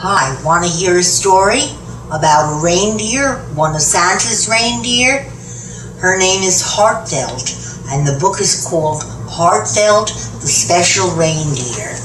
Hi, want to hear a story about a reindeer, one of Santa's reindeer? Her name is Heartfelt, and the book is called Heartfelt, the Special Reindeer.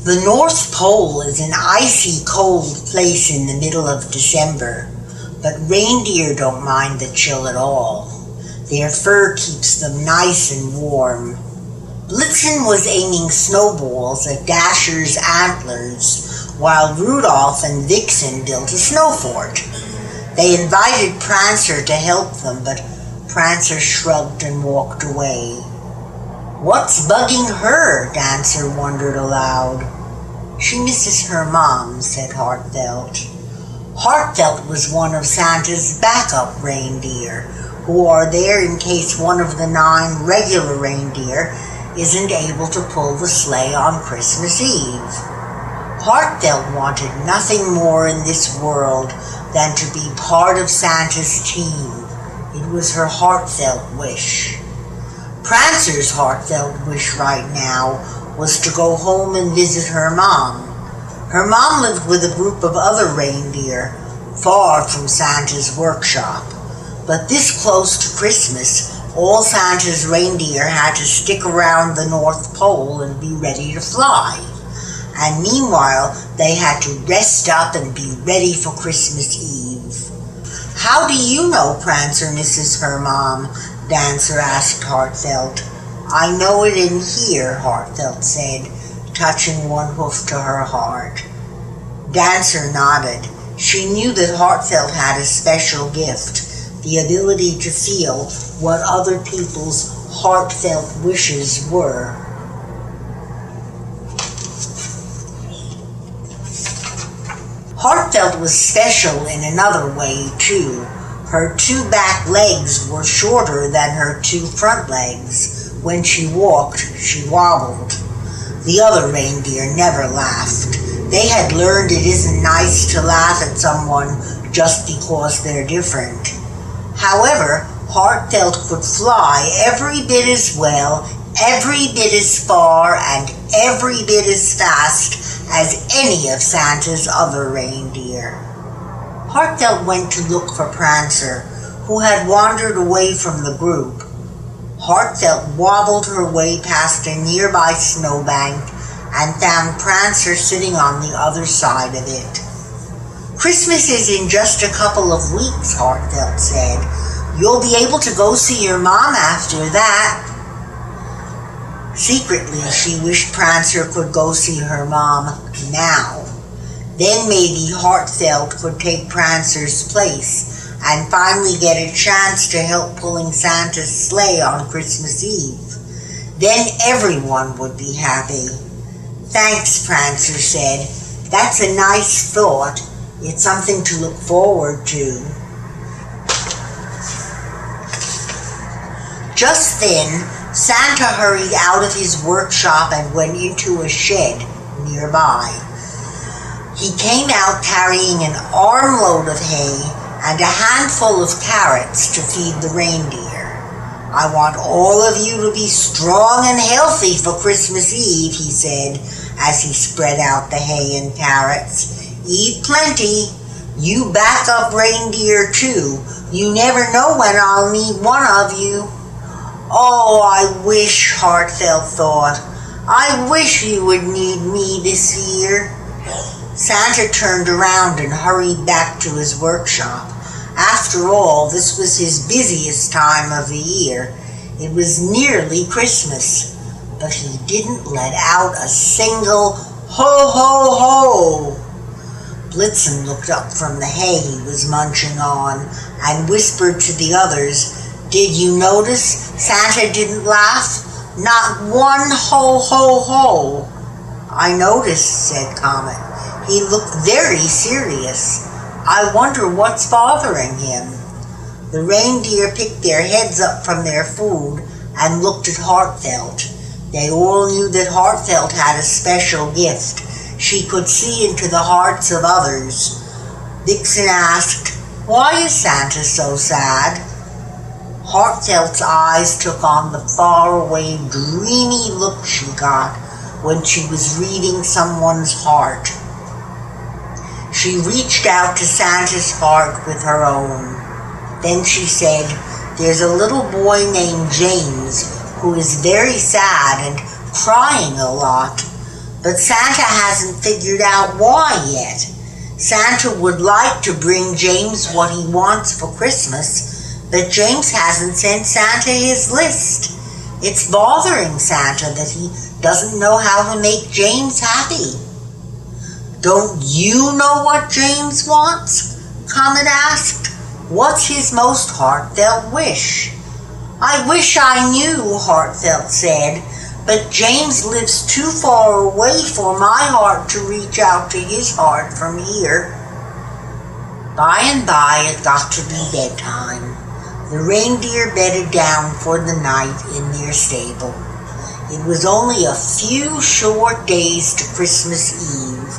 The North Pole is an icy cold place in the middle of December, but reindeer don't mind the chill at all. Their fur keeps them nice and warm. Blitzen was aiming snowballs at Dasher's antlers, while Rudolph and Vixen built a snow fort. They invited Prancer to help them, but Prancer shrugged and walked away. "What's bugging her?" Dancer wondered aloud. "She misses her mom," said Heartfelt. Heartfelt was one of Santa's backup reindeer, who are there in case one of the 9 regular reindeer isn't able to pull the sleigh on Christmas Eve. Heartfelt wanted nothing more in this world than to be part of Santa's team. It was her heartfelt wish. Prancer's heartfelt wish right now was to go home and visit her mom. Her mom lived with a group of other reindeer, far from Santa's workshop. But this close to Christmas, all Santa's reindeer had to stick around the North Pole and be ready to fly. And meanwhile, they had to rest up and be ready for Christmas Eve. "How do you know Prancer misses her mom?" Dancer asked Heartfelt. "I know it in here," Heartfelt said, touching one hoof to her heart. Dancer nodded. She knew that Heartfelt had a special gift, the ability to feel what other people's heartfelt wishes were. Heartfelt was special in another way, too. Her 2 back legs were shorter than her 2 front legs. When she walked, she wobbled. The other reindeer never laughed. They had learned it isn't nice to laugh at someone just because they're different. However, Heartfelt could fly every bit as well, every bit as far, and every bit as fast as any of Santa's other reindeer. Heartfelt went to look for Prancer, who had wandered away from the group. Heartfelt wobbled her way past a nearby snowbank and found Prancer sitting on the other side of it. "Christmas is in just a couple of weeks," Heartfelt said. "You'll be able to go see your mom after that." Secretly, she wished Prancer could go see her mom now. Then maybe Heartfelt could take Prancer's place and finally get a chance to help pulling Santa's sleigh on Christmas Eve. Then everyone would be happy. "Thanks," Prancer said. "That's a nice thought. It's something to look forward to." Just then, Santa hurried out of his workshop and went into a shed nearby. He came out carrying an armload of hay and a handful of carrots to feed the reindeer. "I want all of you to be strong and healthy for Christmas Eve," he said as he spread out the hay and carrots. "Eat plenty. You backup reindeer too. You never know when I'll need one of you." "Oh, I wish," Heartfelt thought. "I wish you would need me this year." Santa turned around and hurried back to his workshop. After all, this was his busiest time of the year. It was nearly Christmas, but he didn't let out a single "ho, ho, ho." Blitzen looked up from the hay he was munching on and whispered to the others, "Did you notice Santa didn't laugh? Not one ho, ho, ho." "I noticed," said Comet. "He looked very serious. I wonder what's bothering him." The reindeer picked their heads up from their food and looked at Heartfelt. They all knew that Heartfelt had a special gift. She could see into the hearts of others. Vixen asked, Why is Santa so sad? Heartfelt's eyes took on the faraway, dreamy look she got when she was reading someone's heart. She reached out to Santa's heart with her own. Then she said, "There's a little boy named James who is very sad and crying a lot, but Santa hasn't figured out why yet. Santa would like to bring James what he wants for Christmas, but James hasn't sent Santa his list. It's bothering Santa that he doesn't know how to make James happy." "Don't you know what James wants?" Comet asked. "What's his most heartfelt wish?" "I wish I knew," Heartfelt said, "but James lives too far away for my heart to reach out to his heart from here." By and by it got to be bedtime. The reindeer bedded down for the night in their stable. It was only a few short days to Christmas Eve,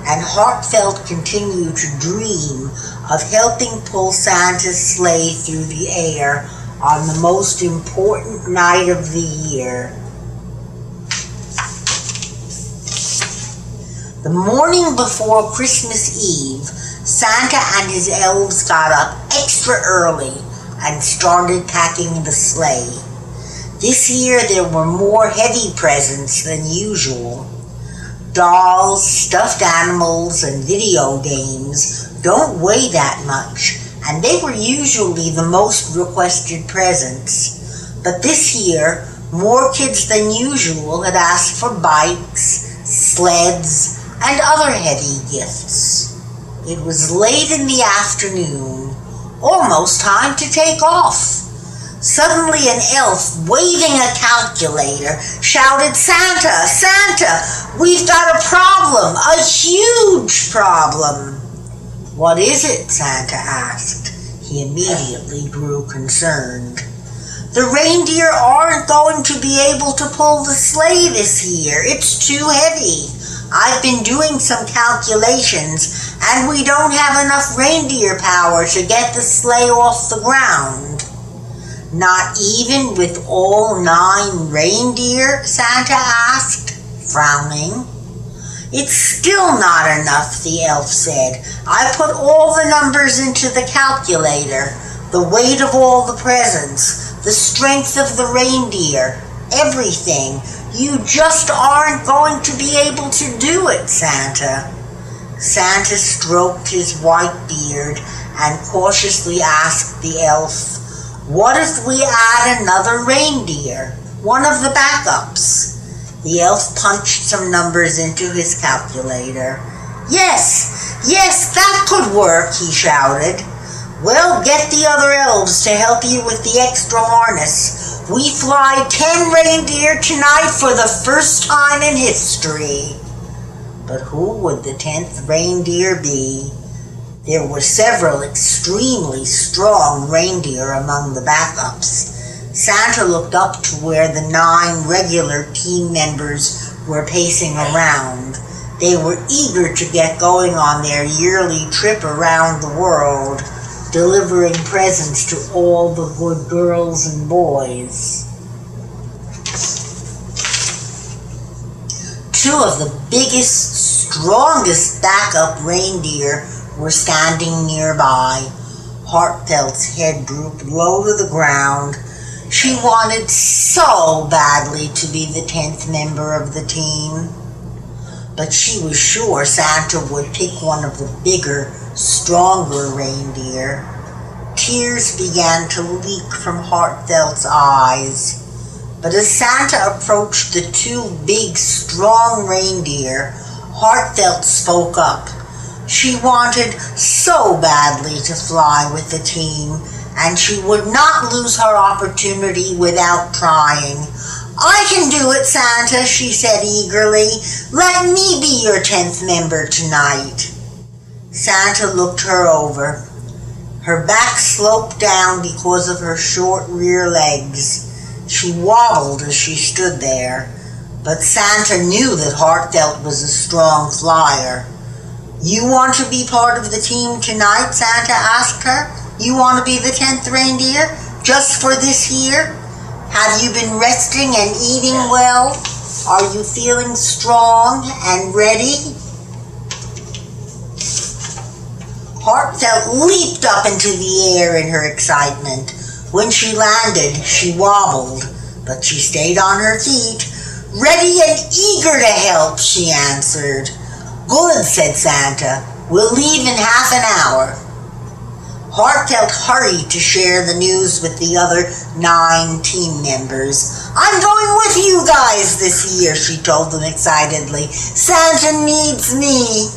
and Heartfelt continued to dream of helping pull Santa's sleigh through the air on the most important night of the year. The morning before Christmas Eve, Santa and his elves got up extra early and started packing the sleigh. This year there were more heavy presents than usual. Dolls, stuffed animals, and video games don't weigh that much, and they were usually the most requested presents. But this year, more kids than usual had asked for bikes, sleds, and other heavy gifts. It was late in the afternoon, almost time to take off. Suddenly an elf, waving a calculator, shouted, "Santa! Santa! We've got a problem! A huge problem!" "What is it?" Santa asked. He immediately grew concerned. "The reindeer aren't going to be able to pull the sleigh this year. It's too heavy. I've been doing some calculations, and we don't have enough reindeer power to get the sleigh off the ground." "Not even with all 9 reindeer?" Santa asked, frowning. "It's still not enough," the elf said. "I put all the numbers into the calculator, the weight of all the presents, the strength of the reindeer, everything. You just aren't going to be able to do it, Santa." Santa stroked his white beard and cautiously asked the elf, "What if we add another reindeer, one of the backups?" The elf punched some numbers into his calculator. Yes, that could work," he shouted. "Well, get the other elves to help you with the extra harness. We fly 10 reindeer tonight for the first time in history." But who would the 10th reindeer be? There were several extremely strong reindeer among the backups. Santa looked up to where the 9 regular team members were pacing around. They were eager to get going on their yearly trip around the world, delivering presents to all the good girls and boys. 2 of the biggest, strongest backup reindeer were standing nearby. Heartfelt's head drooped low to the ground. She wanted so badly to be the 10th member of the team. But she was sure Santa would pick one of the bigger, stronger reindeer. Tears began to leak from Heartfelt's eyes. But as Santa approached the 2 big, strong reindeer, Heartfelt spoke up. She wanted so badly to fly with the team, and she would not lose her opportunity without trying. "I can do it, Santa," she said eagerly. "Let me be your 10th member tonight." Santa looked her over. Her back sloped down because of her short rear legs. She wobbled as she stood there, but Santa knew that Heartfelt was a strong flyer. You want to be part of the team tonight? Santa asked her. You want to be the 10th reindeer? Just for this year? Have you been resting and eating well? Are you feeling strong and ready? Heartfelt leaped up into the air in her excitement. When she landed, she wobbled, but she stayed on her feet. Ready and eager to help, she answered. Good, said Santa. We'll leave in half an hour. Heartfelt hurried to share the news with the other 9 team members. I'm going with you guys this year, she told them excitedly. Santa needs me.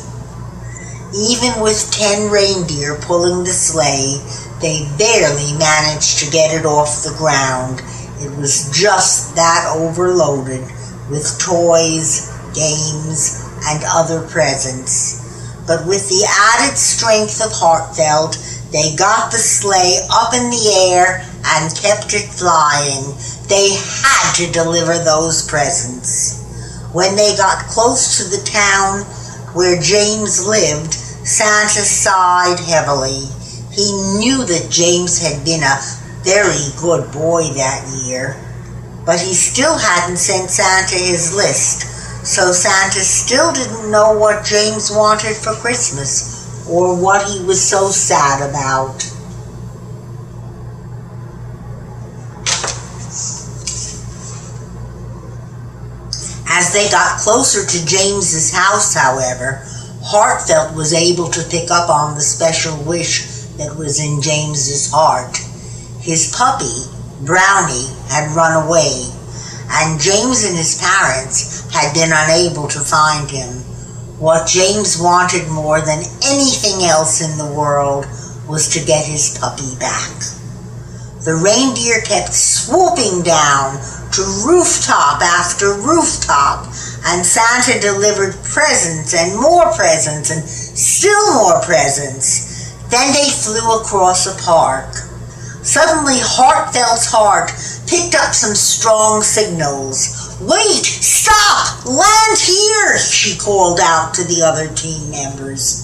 Even with 10 reindeer pulling the sleigh, they barely managed to get it off the ground. It was just that overloaded with toys, games, and other presents. But with the added strength of Heartfelt, they got the sleigh up in the air and kept it flying. They had to deliver those presents. When they got close to the town where James lived, Santa sighed heavily. He knew that James had been a very good boy that year, but he still hadn't sent Santa his list, so Santa still didn't know what James wanted for Christmas or what he was so sad about. As they got closer to James's house, however, Heartfelt was able to pick up on the special wish that was in James's heart. His puppy, Brownie, had run away, and James and his parents had been unable to find him. What James wanted more than anything else in the world was to get his puppy back. The reindeer kept swooping down to rooftop after rooftop, and Santa delivered presents and still more presents. Then they flew across a park. Suddenly, Heartfelt's heart picked up some strong signals. Wait! Stop! Land here! She called out to the other team members.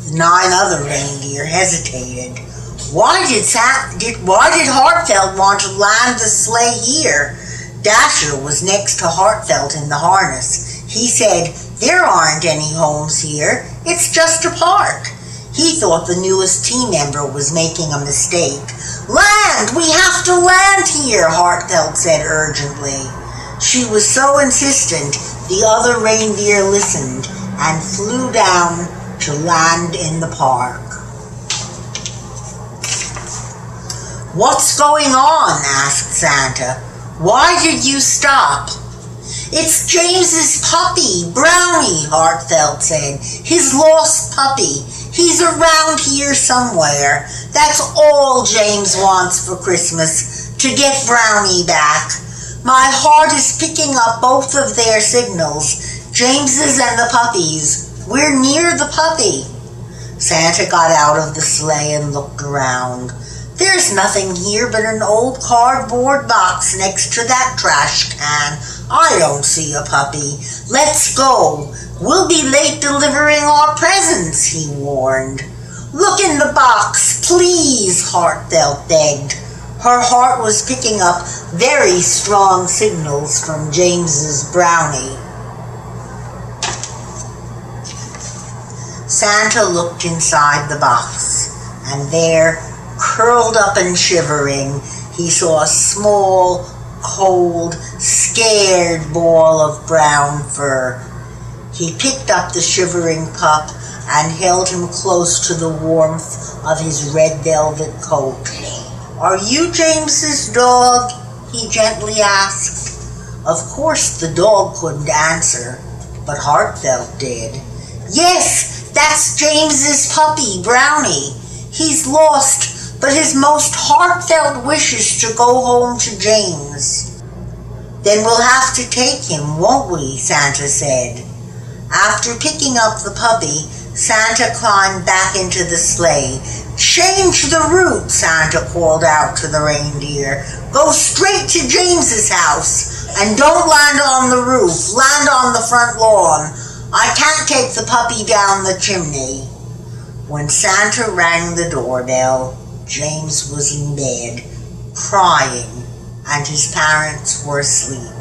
The 9 other reindeer hesitated. Why did Heartfelt want to land the sleigh here? Dasher was next to Heartfelt in the harness. He said, there aren't any homes here. It's just a park. He thought the newest team member was making a mistake. Land! We have to land here, Heartfelt said urgently. She was so insistent, the other reindeer listened and flew down to land in the park. What's going on? Asked Santa. Why did you stop? It's James's puppy, Brownie, Heartfelt said. His lost puppy. He's around here somewhere. That's all James wants for Christmas, to get Brownie back. My heart is picking up both of their signals, James's and the puppy's. We're near the puppy. Santa got out of the sleigh and looked around. There's nothing here but an old cardboard box next to that trash can. I don't see a puppy. Let's go. We'll be late delivering our presents, he warned. Look in the box, please, Heartfelt begged. Her heart was picking up very strong signals from James's Brownie. Santa looked inside the box, and there, curled up and shivering, he saw a small, cold, scared ball of brown fur. He picked up the shivering pup and held him close to the warmth of his red velvet coat. Are you James's dog? He gently asked. Of course the dog couldn't answer, but Heartfelt did. Yes, that's James's puppy, Brownie. He's lost, but his most heartfelt wish is to go home to James. Then we'll have to take him, won't we? Santa said. After picking up the puppy, Santa climbed back into the sleigh. Change the route, Santa called out to the reindeer. Go straight to James's house, and don't land on the roof. Land on the front lawn. I can't take the puppy down the chimney. When Santa rang the doorbell, James was in bed, crying, and his parents were asleep.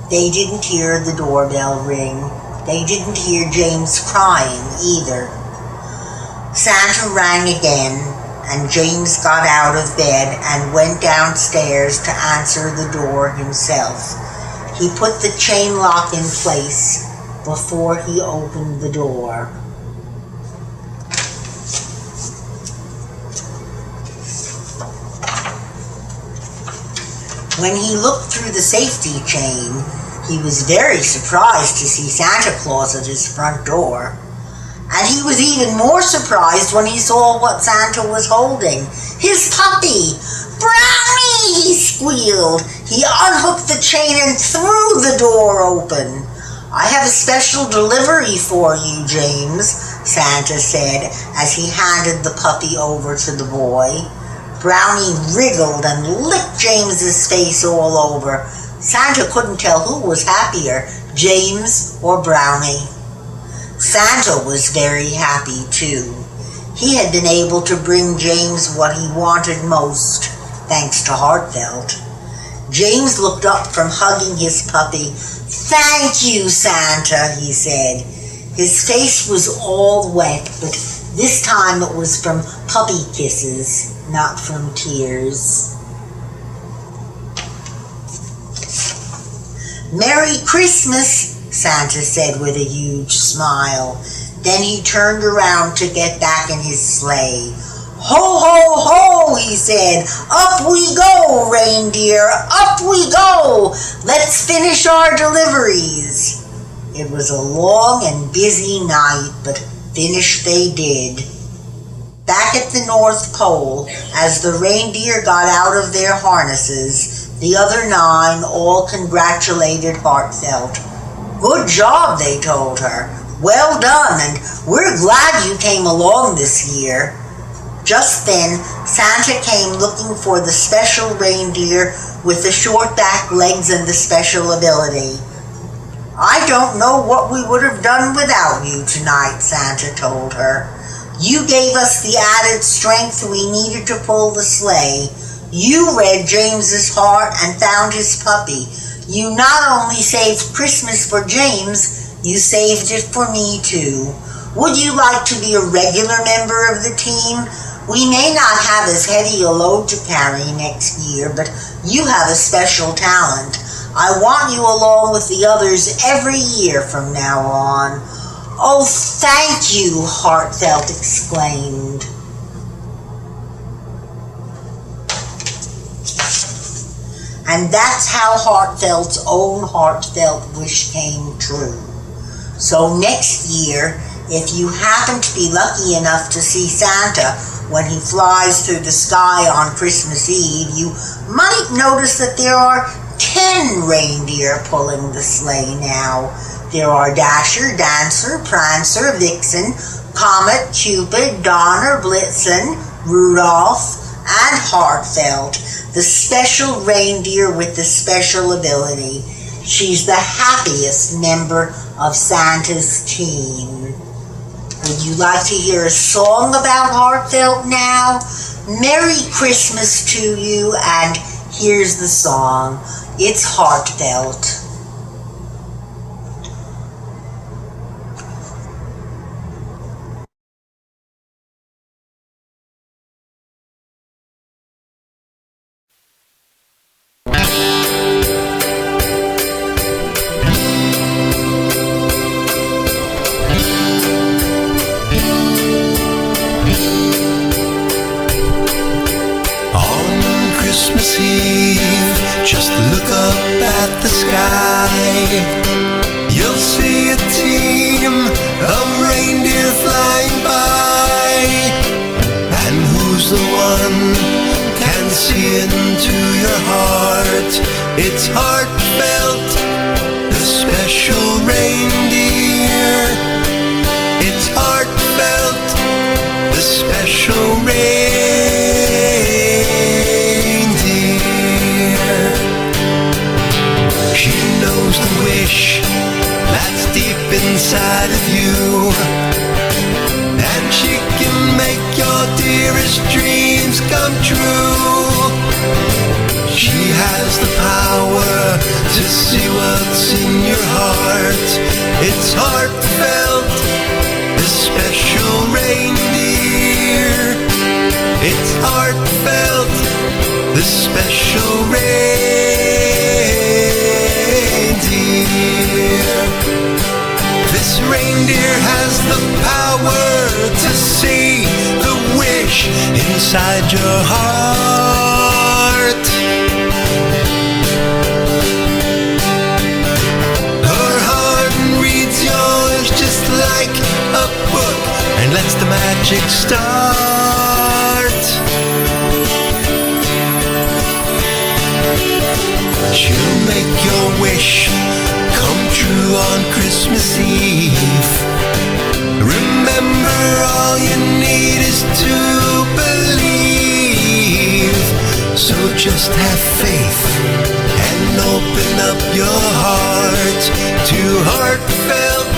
They didn't hear the doorbell ring. They didn't hear James crying either. Santa rang again, and James got out of bed and went downstairs to answer the door himself. He put the chain lock in place before he opened the door. When he looked through the safety chain, he was very surprised to see Santa Claus at his front door. And he was even more surprised when he saw what Santa was holding. His puppy! Brownie! He squealed. He unhooked the chain and threw the door open. I have a special delivery for you, James, Santa said as he handed the puppy over to the boy. Brownie wriggled and licked James's face all over. Santa couldn't tell who was happier, James or Brownie. Santa was very happy too. He had been able to bring James what he wanted most, thanks to Heartfelt. James looked up from hugging his puppy. Thank you, Santa, he said. His face was all wet, but this time it was from puppy kisses, not from tears. Merry Christmas, Santa said with a huge smile. Then he turned around to get back in his sleigh. Ho, ho, ho, he said. Up we go, reindeer, up we go. Let's finish our deliveries. It was a long and busy night, but finish they did. Back at the North Pole, as the reindeer got out of their harnesses, the other 9 all congratulated Heartfelt. Good job, they told her. Well done, and we're glad you came along this year. Just then, Santa came looking for the special reindeer with the short back legs and the special ability. I don't know what we would have done without you tonight, Santa told her. You gave us the added strength we needed to pull the sleigh. You read James's heart and found his puppy. You not only saved Christmas for James, you saved it for me too. Would you like to be a regular member of the team? We may not have as heavy a load to carry next year, but you have a special talent. I want you along with the others every year from now on. Oh, thank you, Heartfelt exclaimed. And that's how Heartfelt's own heartfelt wish came true. So next year, if you happen to be lucky enough to see Santa when he flies through the sky on Christmas Eve, you might notice that there are 10 reindeer pulling the sleigh now. There are Dasher, Dancer, Prancer, Vixen, Comet, Cupid, Donner, Blitzen, Rudolph, and Heartfelt, the special reindeer with the special ability. She's the happiest member of Santa's team. Would you like to hear a song about Heartfelt now? Merry Christmas to you, and here's the song. It's Heartfelt. Christmas Eve, just look up at the sky. You'll see a team of reindeer flying by. And who's the one can see into your heart? It's Heartfelt, the special reindeer. It's Heartfelt, the special reindeer. She knows the wish that's deep inside of reindeer's dreams come true. She has the power to see what's in your heart. It's heartfelt, the special reindeer. It's heartfelt, the special reindeer. This reindeer has the power to see the wish inside your heart. Her heart reads yours just like a book and lets the magic start. She'll make your wish come true on Christmas Eve. Remember, all you need is to believe. So just have faith and open up your heart to Heartfelt,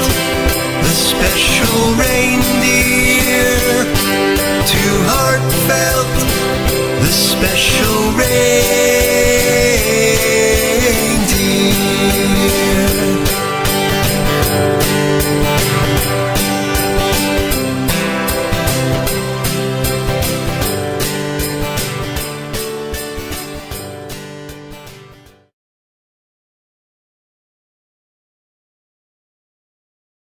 the special reindeer. To Heartfelt, the special reindeer.